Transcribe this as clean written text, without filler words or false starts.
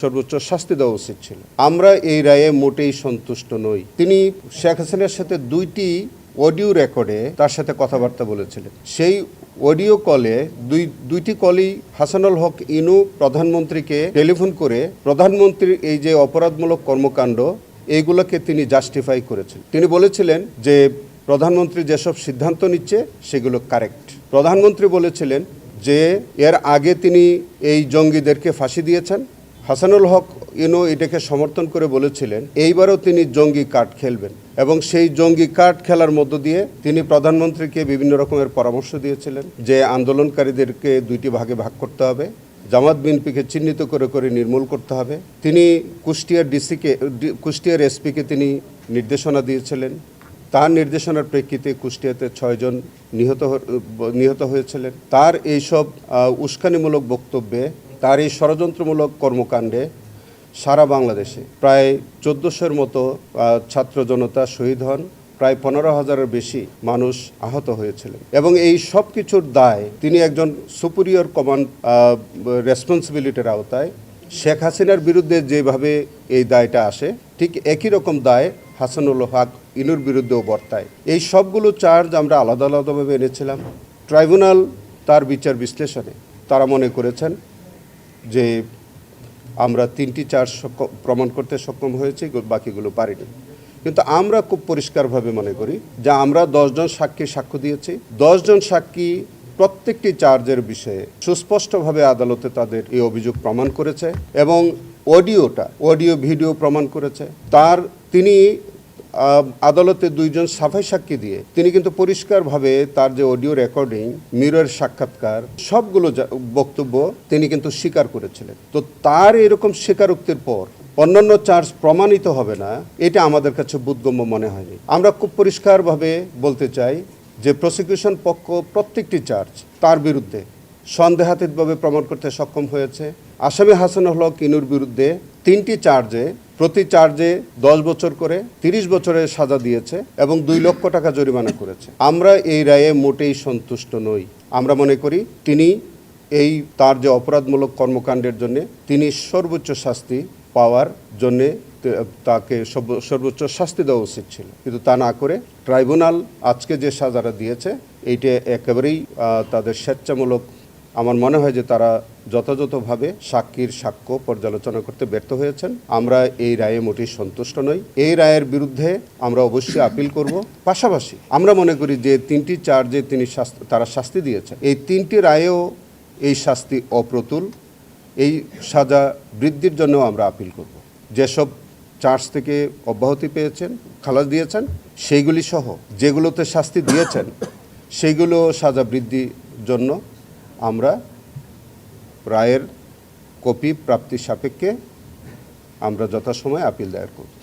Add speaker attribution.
Speaker 1: সর্বোচ্চ শাস্তি দেওয়া উচিত ছিল। আমরা এই রায়ে মোটেই সন্তুষ্ট নই। তিনি শেখ হাসিনার সাথে দুইটি অডিও রেকর্ডে তার সাথে কথাবার্তা বলেছিলেন। সেই অডিও কলে দুইটি কলই হাসানুল হক ইনু প্রধানমন্ত্রীকে টেলিফোন করে প্রধানমন্ত্রীর এই যে অপরাধমূলক কর্মকাণ্ড এইগুলোকে তিনি জাস্টিফাই করেছেন। তিনি বলেছিলেন যে প্রধানমন্ত্রী যেসব সিদ্ধান্ত নিচ্ছে সেগুলো কারেক্ট। প্রধানমন্ত্রী বলেছিলেন যে এর আগে তিনি এই জঙ্গিদেরকে ফাঁসি দিয়েছেন। হাসানুল হক ইনু এটাকে সমর্থন করে বলেছিলেন এইবারও তিনি জঙ্গি কার্ড খেলবেন এবং সেই জঙ্গি কার্ড খেলার মধ্য দিয়ে তিনি প্রধানমন্ত্রীকে বিভিন্ন রকমের পরামর্শ দিয়েছিলেন যে আন্দোলনকারীদেরকে দুইটি ভাগে ভাগ করতে হবে, জামাত বিএনপিকে চিহ্নিত করে করে নির্মূল করতে হবে। তিনি কুষ্টিয়ার এসপিকে তিনি নির্দেশনা দিয়েছিলেন। তার নির্দেশনার প্রেক্ষিতে কুষ্টিয়াতে 6 জন নিহত হয়েছিলেন। তার এইসব উস্কানিমূলক বক্তব্যে, তার এই ষড়যন্ত্রমূলক কর্মকাণ্ডে সারা বাংলাদেশে প্রায় 1400-এর মতো ছাত্র জনতা শহীদ হন, প্রায় 15,000-এর বেশি মানুষ আহত হয়েছিলেন এবং এই সব কিছুর দায় তিনি একজন সুপিরিয়র কমান্ড রেসপন্সিবিলিটির আওতায় শেখ হাসিনার বিরুদ্ধে যেভাবে এই দায়টা আসে ঠিক একই রকম দায় হাসানুল হক ইনুর বিরুদ্ধেও বর্তায়। এই সবগুলো চার্জ আমরা আলাদা আলাদাভাবে এনেছিলাম। ট্রাইব্যুনাল তার বিচার বিশ্লেষণে তারা মনে করেছেন যে আমরা 3টি চার্জ প্রমাণ করতে সক্ষম হয়েছি, বাকিগুলো পারিনি। কিন্তু আমরা খুব পরিষ্কারভাবে মনে করি যে আমরা 10 জন সাক্ষীর সাক্ষ্য দিয়েছি। 10 জন সাক্ষী প্রত্যেকটি চার্জের বিষয়ে সুস্পষ্টভাবে আদালতে তাদের এই অভিযোগ প্রমাণ করেছে এবং অডিও ভিডিও প্রমাণ করেছে। তিনি আদালতে 2 জন সাফাই সাক্ষী দিয়ে তিনি কিন্তু পরিষ্কারভাবে তার যে অডিও রেকর্ডিং, মিরর সাক্ষাৎকার, সবগুলো বক্তব্য তিনি কিন্তু স্বীকার করেছিলেন। তো তার এরকম স্বীকারোক্তির পর অন্যান্য চার্জ প্রমাণিত হবে না, এটা আমাদের কাছে বোধগম্য মনে হয়নি। আমরা খুব পরিষ্কারভাবে বলতে চাই যে প্রসিকিউশন পক্ষ প্রত্যেকটি চার্জ তার বিরুদ্ধে সন্দেহাতীতভাবে প্রমাণ করতে সক্ষম হয়েছে। আসামি হাসানুল হক ইনুর বিরুদ্ধে 3টি চার্জে প্রতি চার্জে 10 বছর করে 30 বছরের সাজা দিয়েছে এবং 2 লক্ষ টাকা জরিমানা করেছে। আমরা এই রায়ে মোটেই সন্তুষ্ট নই। আমরা মনে করি তিনি তার যে অপরাধমূলক কর্মকাণ্ডের জন্য তিনি সর্বোচ্চ শাস্তি পাওয়ার জন্যে তাকে সর্বোচ্চ শাস্তি দেওয়া উচিত ছিল, কিন্তু তা না করে ট্রাইব্যুনাল আজকে যে সাজাটা দিয়েছে এইটা একেবারেই তাদের স্বেচ্ছামূলক। আমার মনে হয় যে তারা যথাযথভাবে সাক্ষীর সাক্ষ্য পর্যালোচনা করতে ব্যর্থ হয়েছেন। আমরা এই রায়ে মোটেই সন্তুষ্ট নই। এই রায়ের বিরুদ্ধে আমরা অবশ্যই আপিল করব। পাশাপাশি আমরা মনে করি যে 3টি চার্জে তারা শাস্তি দিয়েছে, এই 3টি রায়েও এই শাস্তি অপ্রতুল। এই সাজা বৃদ্ধির জন্য আমরা আপিল করব। যেসব চার্জ থেকে অব্যাহতি পেয়েছেন, খালাস দিয়েছেন, সেইগুলি সহ যেগুলোতে শাস্তি দিয়েছেন সেইগুলো সাজা বৃদ্ধির জন্য আমরা রায়ের কপি প্রাপ্তির সাপেক্ষে আমরা যথাসময়ে আপিল দায়ের করব।